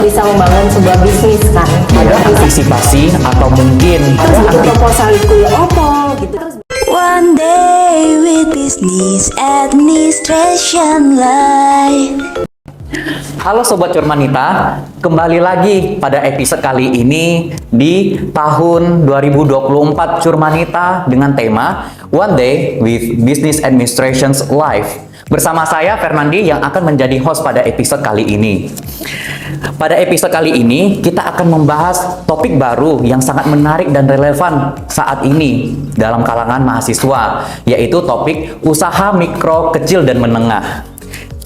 bisa membangun sebuah bisnis kan. Ada antisipasi atau mungkin Terus bikin proposal itu ya opo gitu. Terus One day with business administration life. Halo Sobat Curmanita, kembali lagi pada episode kali ini di tahun 2024 Curmanita dengan tema One Day with Business Administration's Life. Bersama saya Fernandi yang akan menjadi host pada episode kali ini. Pada episode kali ini kita akan membahas topik baru yang sangat menarik dan relevan saat ini dalam kalangan mahasiswa, yaitu topik usaha mikro, kecil, dan menengah.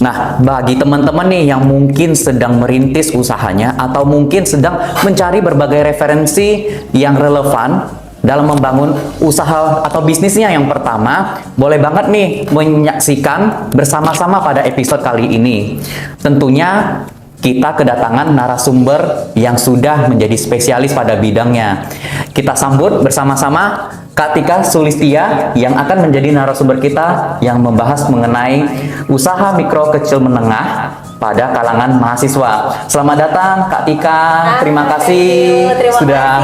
Nah, bagi teman-teman nih yang mungkin sedang merintis usahanya atau mungkin sedang mencari berbagai referensi yang relevan dalam membangun usaha atau bisnisnya yang pertama, boleh banget nih menyaksikan bersama-sama pada episode kali ini. Tentunya kita kedatangan narasumber yang sudah menjadi spesialis pada bidangnya. Kita sambut bersama-sama Kak Tika Sulistia yang akan menjadi narasumber kita yang membahas mengenai usaha mikro kecil menengah pada kalangan mahasiswa. Selamat datang Kak Tika. Terima kasih sudah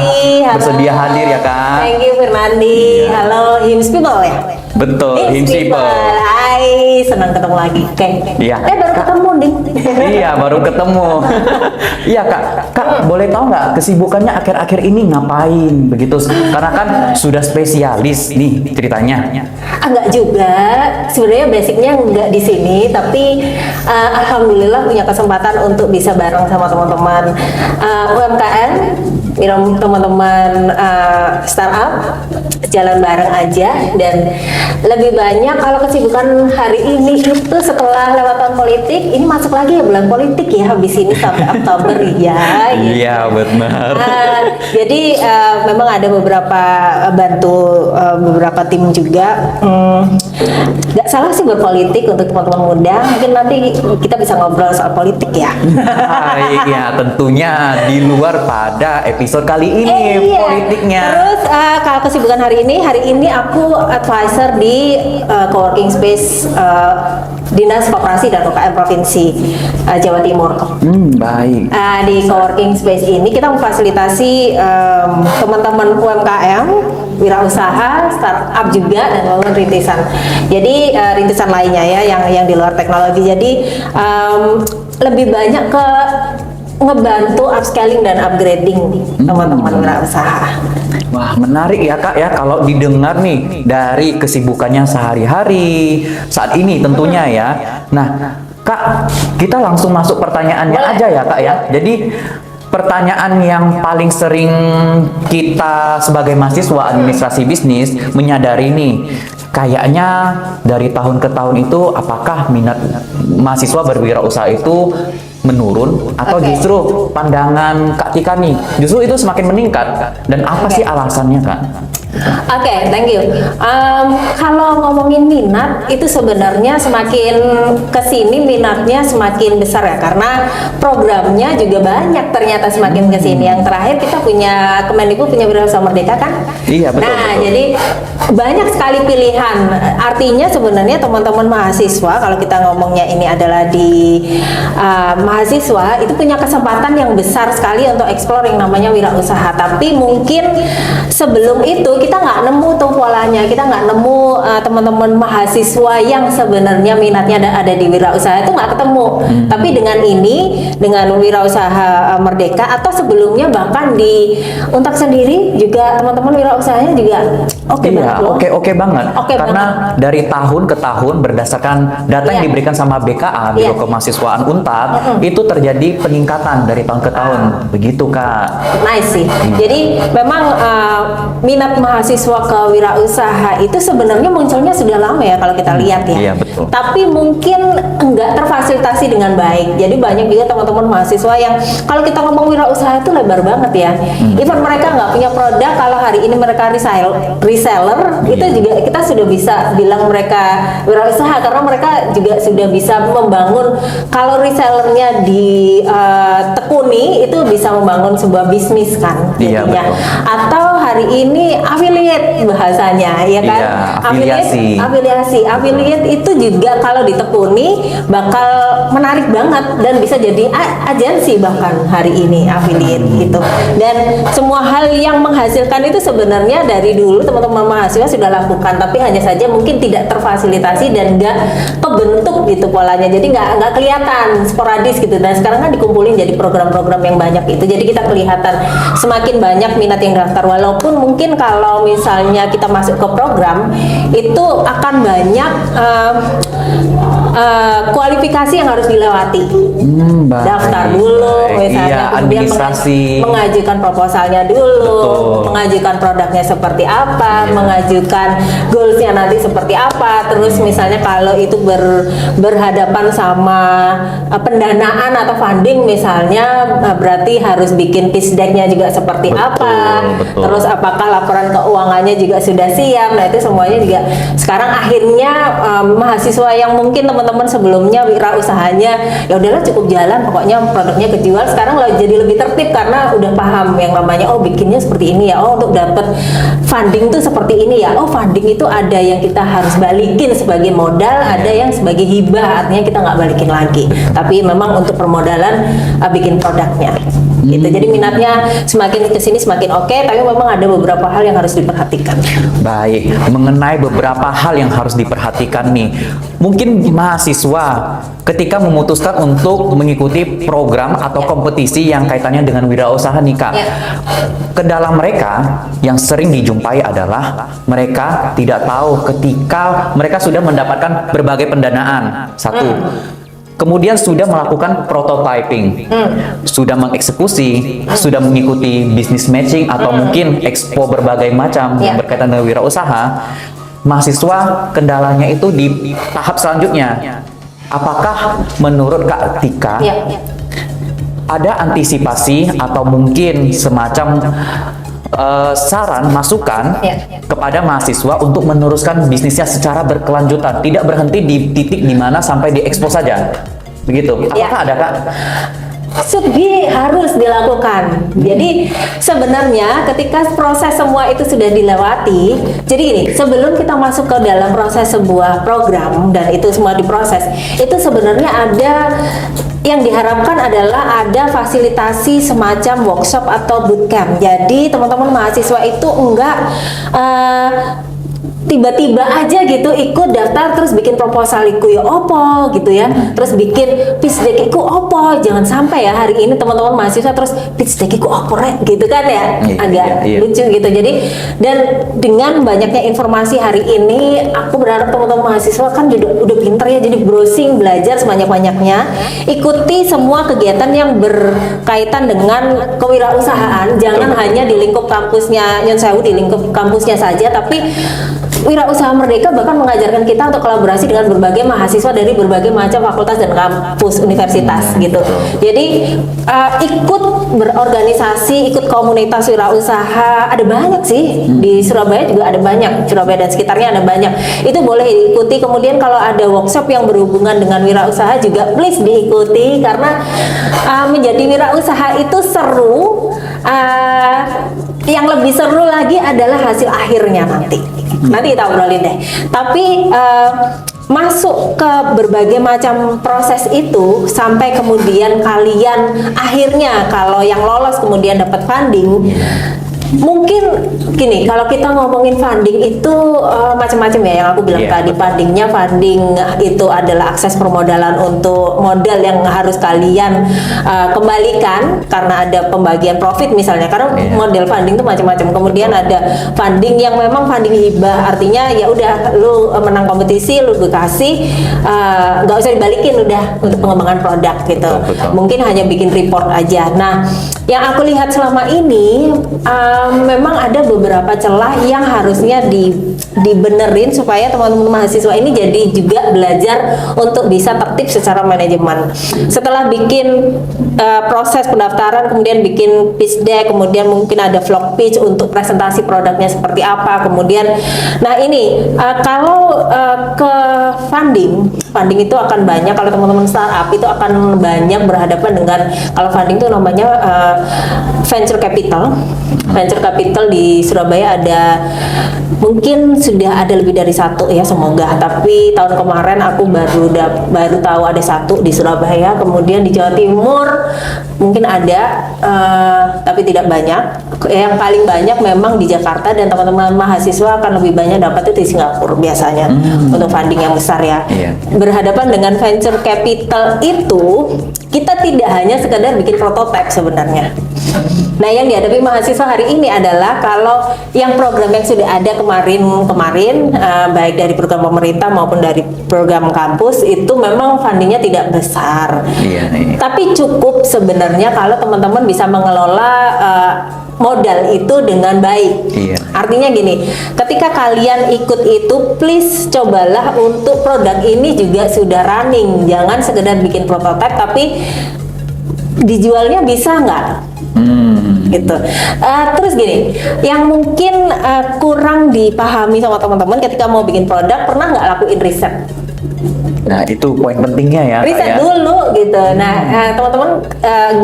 bersedia hadir ya Kak. Thank you Fernandi. Halo Hims People ya. Betul, Hims People. Hai, senang ketemu lagi. Oke. Iya. Baru ketemu Ding. Iya, baru ketemu. Iya Kak. Kak, boleh tahu nggak kesibukannya akhir-akhir ini ngapain begitu? Karena kan sudah spesialis nih ceritanya. Enggak juga. Sebenarnya basicnya enggak di sini, tapi alhamdulillah punya kesempatan untuk bisa bareng sama teman-teman UMKM, teman-teman startup, jalan bareng aja. Dan lebih banyak kalau kesibukan hari ini itu setelah lewat tahun politik, ini masuk lagi ya bulan politik ya habis ini sampai Oktober ya. Gitu. Iya benar. Jadi memang ada beberapa bantu beberapa tim juga. Nggak salah sih berpolitik untuk teman-teman muda. Mungkin nanti kita bisa ngobrol soal politik ya. Iya, tentunya di luar pada episode kali ini Iya. politiknya. Terus kalau kesibukan hari ini aku advisor di coworking space Dinas Koperasi dan UKM Provinsi Jawa Timur. Baik. Di coworking space ini kita memfasilitasi teman-teman UMKM, wirausaha, startup juga, dan teman-teman rintisan. Jadi rintisan lainnya ya yang di luar teknologi. Jadi lebih banyak ke ngebantu upscaling dan upgrading teman-teman wirausaha. Wah, menarik ya Kak ya kalau didengar nih dari kesibukannya sehari-hari saat ini tentunya ya. Nah, Kak, kita langsung masuk pertanyaannya aja ya Kak ya. Jadi pertanyaan yang paling sering kita sebagai mahasiswa administrasi bisnis menyadari nih, kayaknya dari tahun ke tahun itu apakah minat mahasiswa berwirausaha itu menurun atau justru pandangan Kak Tika nih justru itu semakin meningkat, dan apa sih alasannya Kak? Oke, thank you. Kalau ngomongin minat itu sebenarnya semakin kesini minatnya semakin besar ya, karena programnya juga banyak ternyata semakin kesini. Yang terakhir kita punya Kemendikbud punya Wirausaha Merdeka kan? Iya betul. Nah, betul. jadi banyak sekali pilihan. Artinya sebenarnya teman-teman mahasiswa, kalau kita ngomongnya ini adalah di mahasiswa, itu punya kesempatan yang besar sekali untuk explore yang namanya wirausaha. Tapi mungkin sebelum itu kita nggak nemu tuh polanya, kita nggak nemu teman-teman mahasiswa yang sebenarnya minatnya ada di wirausaha, itu nggak ketemu. Tapi dengan ini, dengan Wirausaha Merdeka atau sebelumnya bahkan di Untak sendiri juga teman-teman wirausahanya juga oke banget loh. Oke banget. Karena dari tahun ke tahun berdasarkan data yang diberikan sama BKA, Biro Kemahasiswaan Untak, itu terjadi peningkatan dari tahun ke tahun. Begitu Kak. Nice sih. Jadi memang minat mahasiswa ke wirausaha itu sebenarnya munculnya sudah lama ya kalau kita lihat ya. Iya betul. Tapi mungkin enggak terfasilitasi dengan baik. Jadi banyak juga teman-teman mahasiswa yang kalau kita ngomong wirausaha itu lebar banget ya. Even mereka nggak punya produk, kalau hari ini mereka reseller itu juga kita sudah bisa bilang mereka wirausaha, karena mereka juga sudah bisa membangun, kalau resellernya ditekuni itu bisa membangun sebuah bisnis kan jadinya. Iya, betul. Atau hari ini apa affiliate bahasanya, ya kan? Iya, afiliasi. Affiliate itu juga kalau ditekuni bakal menarik banget dan bisa jadi agensi bahkan hari ini affiliate gitu. Dan semua hal yang menghasilkan itu sebenarnya dari dulu teman-teman mahasiswa sudah lakukan, tapi hanya saja mungkin tidak terfasilitasi dan nggak kebentuk gitu polanya, jadi nggak kelihatan, sporadis gitu. Dan sekarang kan dikumpulin jadi program-program yang banyak itu, jadi kita kelihatan semakin banyak minat yang daftar. Walaupun mungkin kalau misalnya kita masuk ke program itu akan banyak kualifikasi yang harus dilewati. Baik, Daftar dulu baik. misalnya, Iya, kemudian administrasi. mengajukan proposalnya dulu, Betul. mengajukan produknya seperti apa, mengajukan goalsnya nanti seperti apa. Terus misalnya kalau itu berhadapan sama pendanaan atau funding misalnya, berarti harus bikin pitch deck-nya juga seperti apa. betul. Terus apakah laporan keuangannya juga sudah siap. Nah itu semuanya juga sekarang akhirnya mahasiswa yang mungkin teman-teman sebelumnya wirausahanya ya udahlah cukup jalan pokoknya produknya kejual, sekarang jadi lebih tertib karena udah paham yang namanya oh bikinnya seperti ini ya, oh untuk dapat funding tuh seperti ini ya, oh funding itu ada yang kita harus balikin sebagai modal, ada yang sebagai hibah, artinya kita nggak balikin lagi, tapi memang untuk permodalan bikin produknya gitu. Jadi minatnya semakin kesini semakin oke, tapi memang ada beberapa hal yang harus diperhatikan. Baik, mengenai beberapa hal yang harus diperhatikan nih, mungkin mahasiswa ketika memutuskan untuk mengikuti program atau kompetisi yang kaitannya dengan wirausaha nih Kak, kendala mereka yang sering dijumpai adalah mereka tidak tahu ketika mereka sudah mendapatkan berbagai pendanaan, satu. Kemudian sudah melakukan prototyping, sudah mengeksekusi, sudah mengikuti business matching atau mungkin expo berbagai macam yang berkaitan dengan wirausaha. Mahasiswa kendalanya itu di tahap selanjutnya. Apakah menurut Kak Tika ada antisipasi atau mungkin semacam saran, masukan kepada mahasiswa untuk meneruskan bisnisnya secara berkelanjutan, tidak berhenti di titik di mana sampai di expo saja, begitu? Apakah ada Kak? Harus dilakukan. Jadi sebenarnya ketika proses semua itu sudah dilewati, jadi gini, sebelum kita masuk ke dalam proses sebuah program dan itu semua diproses, itu sebenarnya ada yang diharapkan adalah ada fasilitasi semacam workshop atau bootcamp. Jadi teman-teman mahasiswa itu enggak tiba-tiba aja gitu ikut daftar terus bikin proposal iku ya opo gitu ya, terus bikin pitch deck iku opo. Jangan sampai ya hari ini teman-teman mahasiswa terus pitch deck iku opo rek gitu kan ya, agak lucu gitu. Jadi dan dengan banyaknya informasi hari ini, aku berharap teman-teman mahasiswa kan udah pinter ya, jadi browsing, belajar sebanyak-banyaknya, ikuti semua kegiatan yang berkaitan dengan kewirausahaan. Jangan hanya di lingkup kampusnya Nyon Sewu, di lingkup kampusnya saja, tapi Wirausaha Merdeka bahkan mengajarkan kita untuk kolaborasi dengan berbagai mahasiswa dari berbagai macam fakultas dan kampus universitas gitu. Jadi ikut berorganisasi, ikut komunitas wirausaha, ada banyak sih di Surabaya juga ada banyak, Surabaya dan sekitarnya ada banyak. Itu boleh diikuti. Kemudian kalau ada workshop yang berhubungan dengan wirausaha juga please diikuti, karena menjadi wirausaha itu seru. Yang lebih seru lagi adalah hasil akhirnya nanti kita obrolin deh. Tapi masuk ke berbagai macam proses itu sampai kemudian kalian akhirnya kalau yang lolos kemudian dapat funding. Mungkin gini, kalau kita ngomongin funding itu macam-macam ya, yang aku bilang tadi. Funding itu adalah akses permodalan untuk modal yang harus kalian kembalikan karena ada pembagian profit misalnya, karena model funding itu macam-macam. Kemudian ada funding yang memang funding hibah, artinya ya udah lu menang kompetisi, lu kasih nggak usah dibalikin udah untuk pengembangan produk gitu. Mungkin hanya bikin report aja. Nah, yang aku lihat selama ini memang ada beberapa celah yang harusnya dibenerin supaya teman-teman mahasiswa ini jadi juga belajar untuk bisa tertib secara manajemen. Setelah bikin proses pendaftaran, kemudian bikin pitch deck, kemudian mungkin ada vlog pitch untuk presentasi produknya seperti apa. Kemudian, nah ini kalau ke funding itu akan banyak. Kalau teman-teman startup itu akan banyak berhadapan dengan, kalau funding itu namanya venture capital venture capital di Surabaya ada, mungkin sudah ada lebih dari satu ya semoga. Tapi tahun kemarin aku baru tahu ada satu di Surabaya. Kemudian di Jawa Timur mungkin ada, tapi tidak banyak. Yang paling banyak memang di Jakarta, dan teman-teman mahasiswa akan lebih banyak dapat itu di Singapura biasanya untuk funding yang besar ya. Iya. Berhadapan dengan venture capital itu, kita tidak hanya sekedar bikin prototipe sebenarnya. Nah, yang dihadapi mahasiswa hari ini adalah kalau yang program yang sudah ada kemarin, baik dari program pemerintah maupun dari program kampus, itu memang fundingnya tidak besar. Iya, iya. Tapi cukup sebenarnya kalau teman-teman bisa mengelola modal itu dengan baik. Iya. Artinya gini, ketika kalian ikut itu, please cobalah untuk produk ini juga sudah running. Jangan sekedar bikin prototipe, tapi dijualnya bisa nggak? Gitu. Terus gini, yang mungkin kurang dipahami sama teman-teman ketika mau bikin produk, pernah nggak lakuin riset? Nah, itu poin pentingnya ya, Kak, Riset ya. dulu gitu. Nah, teman-teman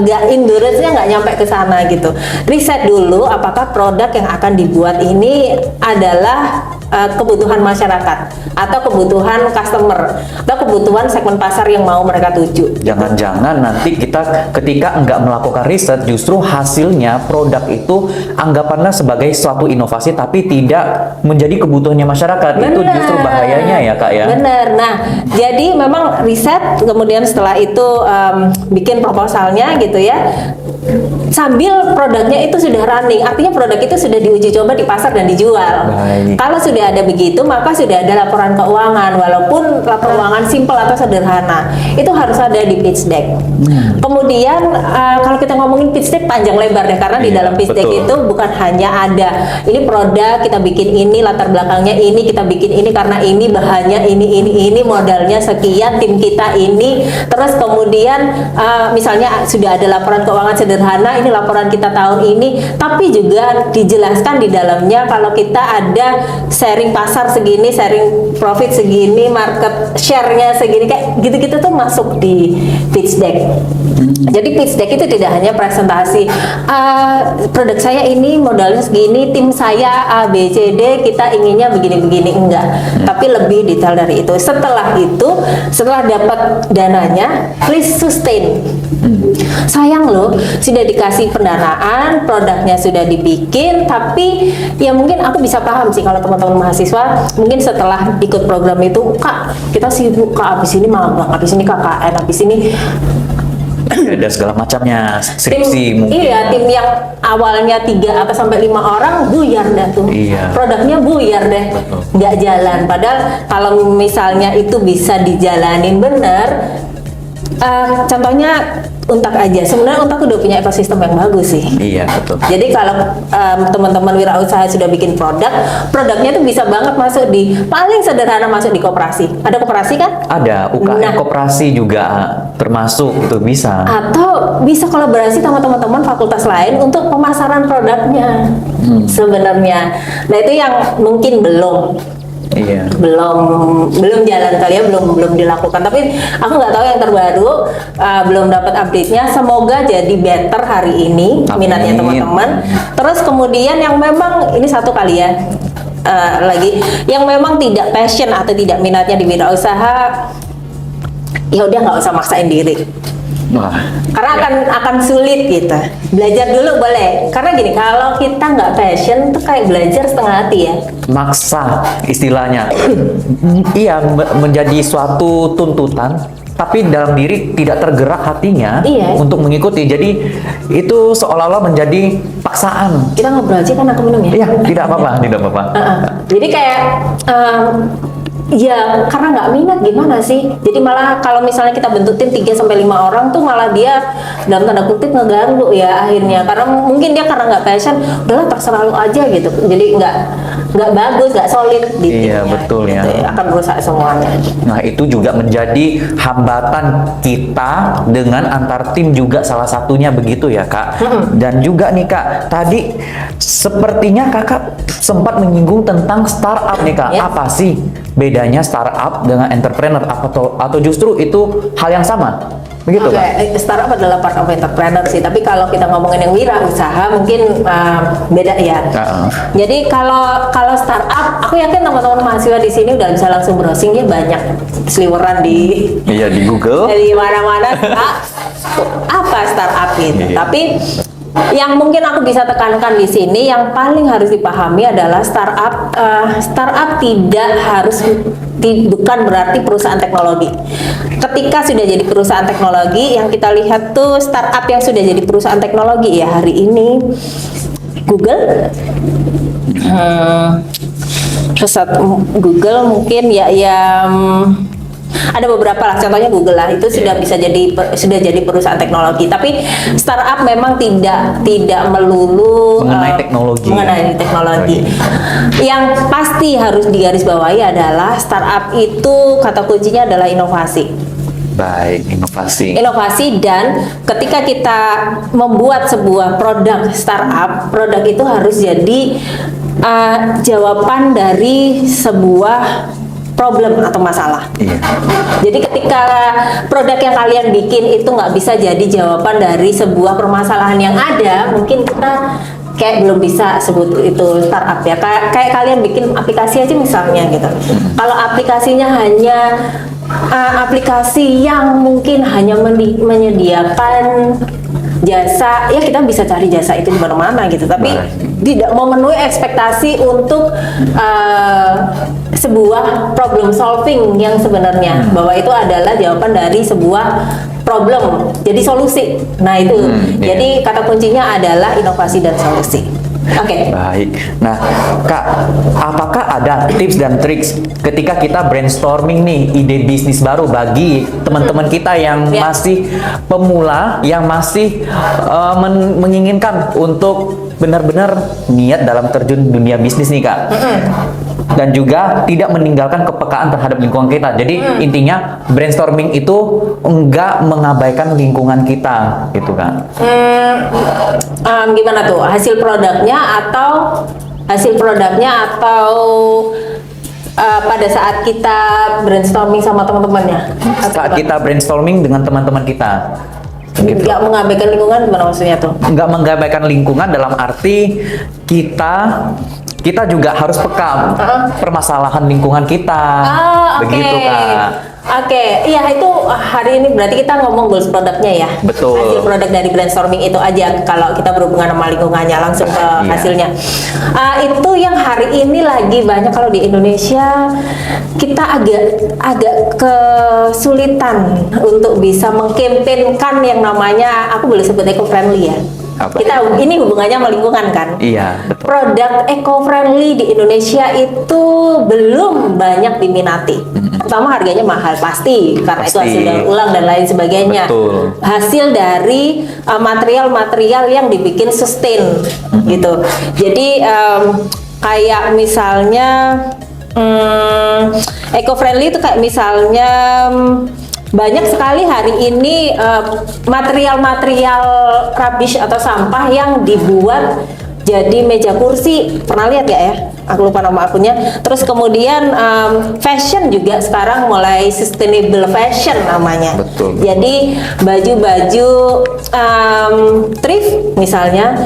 nggak endurance-nya nggak nyampe ke sana gitu. Riset dulu apakah produk yang akan dibuat ini adalah kebutuhan masyarakat atau kebutuhan customer atau kebutuhan segmen pasar yang mau mereka tuju. Jangan-jangan nanti kita ketika nggak melakukan riset, justru hasilnya produk itu anggapanlah sebagai suatu inovasi tapi tidak menjadi kebutuhannya masyarakat. Itu justru bahayanya ya, Kak, ya. Bener. Nah, jadi memang riset, kemudian setelah itu bikin proposalnya gitu ya. Sambil produknya itu sudah running, artinya produk itu sudah diuji coba di pasar dan dijual. Baik. Kalau sudah ada begitu, maka sudah ada laporan keuangan, walaupun laporan keuangan simpel atau sederhana, itu harus ada di pitch deck. Kemudian kalau kita ngomongin pitch deck panjang lebar deh, karena di Iya, dalam pitch deck betul. itu bukan hanya ada ini produk, kita bikin ini, latar belakangnya ini, kita bikin ini karena ini, bahannya ini, modalnya sekian, tim kita ini, terus kemudian misalnya sudah ada laporan keuangan sederhana, ini laporan kita tahun ini, tapi juga dijelaskan di dalamnya kalau kita ada sharing pasar segini, sharing profit segini, market share-nya segini, kayak gitu-gitu tuh masuk di pitch deck. Jadi pitch deck itu tidak hanya presentasi produk saya ini modalnya segini, tim saya A B C D, kita inginnya begini-begini, enggak. Tapi lebih detail dari itu. Setelah itu, setelah dapat dananya, please sustain. Sayang loh, sudah dikasih pendanaan, produknya sudah dibikin, tapi ya mungkin aku bisa paham sih kalau teman-teman mahasiswa mungkin setelah ikut program itu, Kak, kita sibuk, Kak, habis ini magang, habis ini KKN, habis ini Ada segala macamnya, skripsi mungkin. Iya, tim yang awalnya 3 atau sampai 5 orang buyar dah tuh. Iya. Produknya buyar deh. Betul. Nggak jalan. Padahal kalau misalnya itu bisa dijalanin bener, contohnya Untak aja. Sebenarnya Untak udah punya ekosistem yang bagus sih. Iya, betul. Jadi kalau teman-teman wirausaha sudah bikin produknya tuh bisa banget masuk di, paling sederhana masuk di koperasi. Ada koperasi kan? Ada UKM Nah. koperasi juga termasuk itu bisa. Atau bisa kolaborasi sama teman-teman fakultas lain untuk pemasaran produknya sebenarnya. Nah, itu yang mungkin belum Iya. belum jalan kali ya, belum dilakukan. Tapi aku nggak tahu yang terbaru, belum dapat update-nya. Semoga jadi better hari ini minatnya Amin. teman-teman. Terus kemudian yang memang ini satu kali ya, lagi yang memang tidak passion atau tidak minatnya di wirausaha, ya udah nggak usah maksain diri. Wah. Karena akan sulit gitu. Belajar dulu boleh. Karena gini, kalau kita nggak passion tuh kayak belajar setengah hati ya. Maksa istilahnya. Iya, menjadi suatu tuntutan, tapi dalam diri tidak tergerak hatinya Iya. untuk mengikuti. Jadi itu seolah-olah menjadi paksaan. Kita ngobrol aja kan, aku minum ya. Iya, tidak apa-apa, tidak apa-apa. Jadi kayak ya karena nggak minat gimana sih. Jadi malah kalau misalnya kita bentuk tim 3-5 orang tuh malah dia dalam tanda kutip ngeganggu ya akhirnya. Karena mungkin dia karena nggak passion, udahlah terserah lu aja gitu. Jadi nggak bagus, nggak solid di timnya. Iya, betul ya. Gitu. Akan merusak semuanya. Nah, itu juga menjadi hambatan kita dengan antar tim juga salah satunya begitu ya, Kak. Dan juga nih, Kak, tadi sepertinya Kakak sempat menyinggung tentang startup nih, Kak. Ya. Apa sih bedanya startup dengan entrepreneur atau justru itu hal yang sama? Begitu Oke, kan? startup adalah part of entrepreneur sih. Tapi kalau kita ngomongin yang wirausaha mungkin beda ya. Jadi kalau startup, aku yakin teman-teman mahasiswa di sini udah bisa langsung browsing ya, banyak seliweran di Iya, di Google. dari mana-mana. Apa startup itu? Iya. Tapi yang mungkin aku bisa tekankan di sini, yang paling harus dipahami adalah startup tidak harus bukan berarti perusahaan teknologi. Ketika sudah jadi perusahaan teknologi, yang kita lihat tuh startup yang sudah jadi perusahaan teknologi ya hari ini Google, Google mungkin ya yang ada beberapa lah, contohnya Google lah, itu sudah bisa jadi perusahaan teknologi. Tapi startup memang tidak melulu Mengenai teknologi. Yang pasti harus digarisbawahi adalah startup itu kata kuncinya adalah inovasi. Baik, Inovasi, dan ketika kita membuat sebuah produk startup, produk itu harus jadi jawaban dari sebuah problem atau masalah. Iya. Jadi ketika produk yang kalian bikin itu nggak bisa jadi jawaban dari sebuah permasalahan yang ada, mungkin kita kayak belum bisa sebut itu startup ya. Kayak kalian bikin aplikasi aja misalnya gitu. Kalau aplikasinya hanya aplikasi yang mungkin hanya menyediakan jasa, ya kita bisa cari jasa itu di mana-mana gitu, tapi tidak memenuhi ekspektasi untuk sebuah problem solving yang sebenarnya bahwa itu adalah jawaban dari sebuah problem jadi solusi. Nah itu jadi kata kuncinya adalah inovasi dan solusi. Oke. Baik. Nah, Kak, apakah ada tips dan triks ketika kita brainstorming nih ide bisnis baru bagi teman-teman kita yang masih pemula, yang masih menginginkan untuk benar-benar niat dalam terjun dunia bisnis nih, Kak? Dan juga tidak meninggalkan kepekaan terhadap lingkungan kita. Jadi intinya brainstorming itu enggak mengabaikan lingkungan kita, gitu kan? Gimana tuh hasil produknya atau pada saat kita brainstorming sama teman-temannya? Saat kita brainstorming dengan teman-teman kita. Gitu. Nggak mengabaikan lingkungan, gimana maksudnya tuh? Nggak mengabaikan lingkungan dalam arti kita juga harus peka permasalahan lingkungan kita. Begitu, Kak. Oke, iya itu hari ini berarti kita ngomong goals produknya ya. Betul. Hasil produk dari brainstorming itu aja kalau kita berhubungan sama lingkungannya langsung ke hasilnya. Itu yang hari ini lagi banyak kalau di Indonesia kita agak kesulitan untuk bisa mengkampanyekan yang namanya, aku boleh sebut eco-friendly ya. Apa? Kita ini hubungannya sama lingkungan kan. Iya, betul. Produk eco-friendly di Indonesia itu belum banyak diminati. Pertama harganya mahal pasti karena itu hasil daur ulang dan lain sebagainya. Betul. Hasil dari material-material yang dibikin sustain gitu. Jadi kayak misalnya eco-friendly itu kayak misalnya banyak sekali hari ini material-material rubbish atau sampah yang dibuat jadi meja kursi. Pernah lihat ya? Aku lupa nama akunnya. Terus kemudian fashion juga sekarang mulai sustainable fashion namanya. Betul. Jadi baju-baju thrift misalnya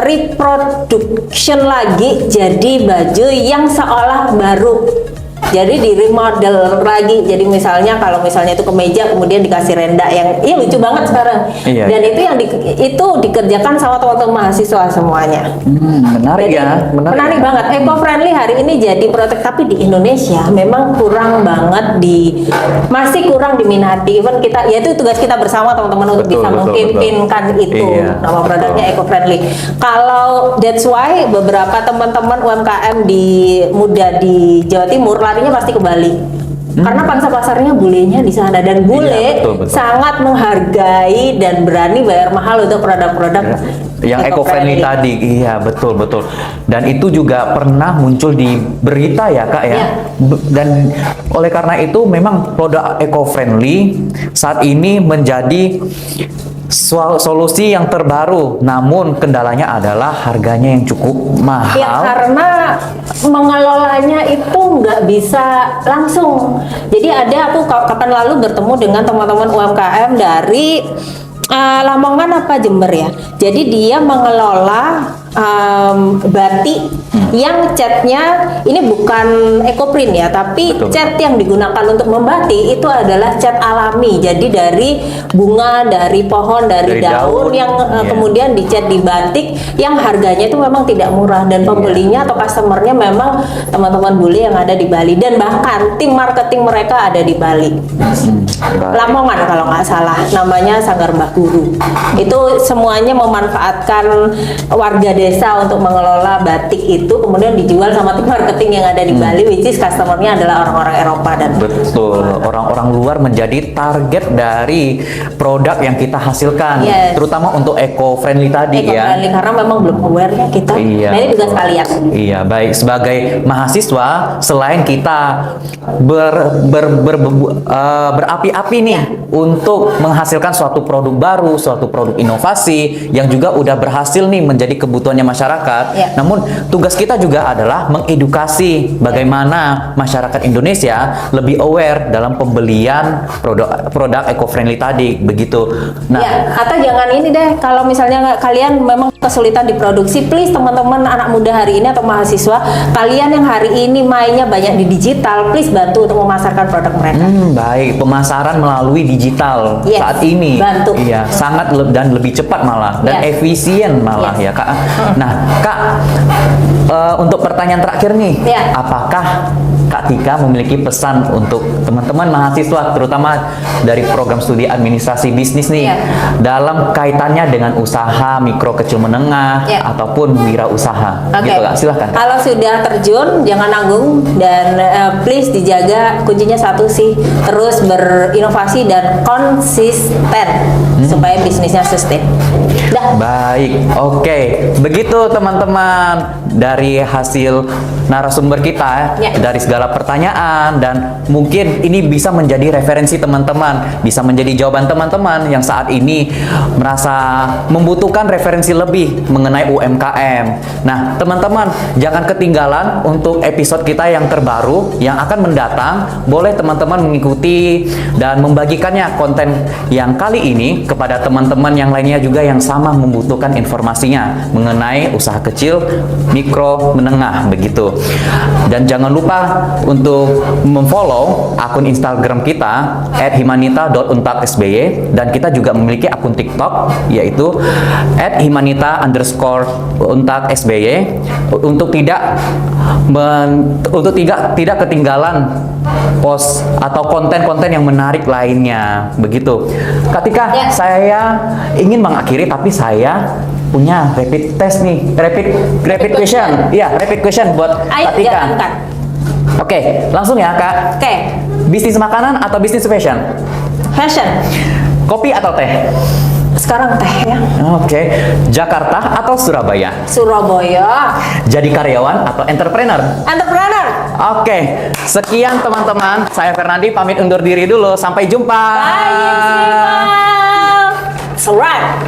reproduction lagi jadi baju yang seolah baru. Jadi di remodel lagi. Jadi misalnya kalau misalnya itu kemeja kemudian dikasih renda yang lucu banget sekarang. Iya, Dan itu yang itu dikerjakan sama teman-teman mahasiswa semuanya. Menarik. Jadi, ya, menarik banget. Eco-friendly hari ini jadi produk, tapi di Indonesia memang kurang banget masih kurang diminati. Even kita, ya itu tugas kita bersama teman-teman untuk bisa mengkampanyekan itu. Iya, nama produknya eco-friendly. Kalau that's why beberapa teman-teman UMKM muda di Jawa Timur larinya pasti ke Bali. Karena pangsa pasarnya bulenya di sana, dan bule betul. sangat menghargai dan berani bayar mahal untuk produk-produk yang eco-friendly tadi. Iya, betul. Dan itu juga pernah muncul di berita ya, Kak ya. Dan oleh karena itu memang produk eco-friendly saat ini menjadi solusi yang terbaru, namun kendalanya adalah harganya yang cukup mahal. Ya, karena mengelolanya itu nggak bisa langsung. Jadi aku kapan lalu bertemu dengan teman-teman UMKM dari Lamongan apa Jember ya. Jadi dia mengelola batik yang catnya ini bukan ekoprint ya, tapi Betul. cat yang digunakan untuk membatik itu adalah cat alami. Jadi dari bunga, dari pohon, dari daun yang iya. kemudian dicat di batik yang harganya itu memang tidak murah dan pembelinya atau customernya memang teman-teman bule yang ada di Bali dan bahkan tim marketing mereka ada di Bali. Baik. Lamongan kalau nggak salah, namanya Sanggar Mbah Guru. Itu semuanya memanfaatkan warga desa untuk mengelola batik itu, kemudian dijual sama tim marketing yang ada di Bali, which is customernya adalah orang-orang Eropa dan Betul, orang-orang luar menjadi target dari produk yang kita hasilkan, Yes. terutama untuk eco-friendly tadi ya. eco-friendly karena memang belum aware ya kita. Iya. Nah, ini juga sekalian. Iya, baik. Sebagai mahasiswa, selain kita berapi-api nih untuk menghasilkan suatu produk baru, suatu produk inovasi yang juga udah berhasil nih menjadi kebutuhannya masyarakat. Ya. Namun tugas kita juga adalah mengedukasi bagaimana masyarakat Indonesia lebih aware dalam pembelian produk eco-friendly tadi, begitu. Nah, Ya, atau jangan ini deh, kalau misalnya kalian memang kesulitan diproduksi, please teman-teman anak muda hari ini atau mahasiswa, kalian yang hari ini mainnya banyak di digital, please bantu untuk memasarkan produk mereka. Baik, pemasaran melalui digital Yes, saat ini, bantu. iya, sangat dan lebih cepat malah dan Yes. efisien malah Yes. ya Kak. Nah, Kak, untuk pertanyaan terakhir nih, Ya. apakah Kak Tika memiliki pesan untuk teman-teman mahasiswa, terutama dari program studi administrasi bisnis nih, Ya. dalam kaitannya dengan usaha mikro kecil menengah Ya. ataupun wirausaha, Oke. gitu Kak? Silahkan. Kak. Kalau sudah terjun, jangan nanggung dan please dijaga. Kuncinya satu sih, terus berinovasi dan konsisten supaya bisnisnya sustain. Dah. Baik, oke. Begitu teman-teman dari hasil narasumber kita Ya. dari segala pertanyaan, dan mungkin ini bisa menjadi referensi teman-teman, bisa menjadi jawaban teman-teman yang saat ini merasa membutuhkan referensi lebih mengenai UMKM. Nah, teman-teman jangan ketinggalan untuk episode kita yang terbaru yang akan mendatang. Boleh teman-teman mengikuti dan membagikannya konten yang kali ini kepada teman-teman yang lainnya juga yang sama membutuhkan informasinya mengenai usaha kecil, mikro, menengah begitu. Dan jangan lupa untuk memfollow akun Instagram kita @himanita.unpadsby, dan kita juga memiliki akun TikTok yaitu @himanita_unpadsby untuk tidak ketinggalan post atau konten-konten yang menarik lainnya begitu. Kak Tika, Ya. saya ingin mengakhiri tapi saya punya rapid test nih, rapid question. Iya, rapid question buat Ayo Kak Tika. jalankan. Oke, langsung ya Kak. Oke, Bisnis makanan atau bisnis fashion? fashion. Kopi atau teh? Sekarang teh ya. Oke, Jakarta atau Surabaya? Surabaya. Jadi karyawan atau entrepreneur? Entrepreneur. Oke, sekian teman-teman. Saya Fernandi pamit undur diri dulu. Sampai jumpa. Bye, It's a wrap.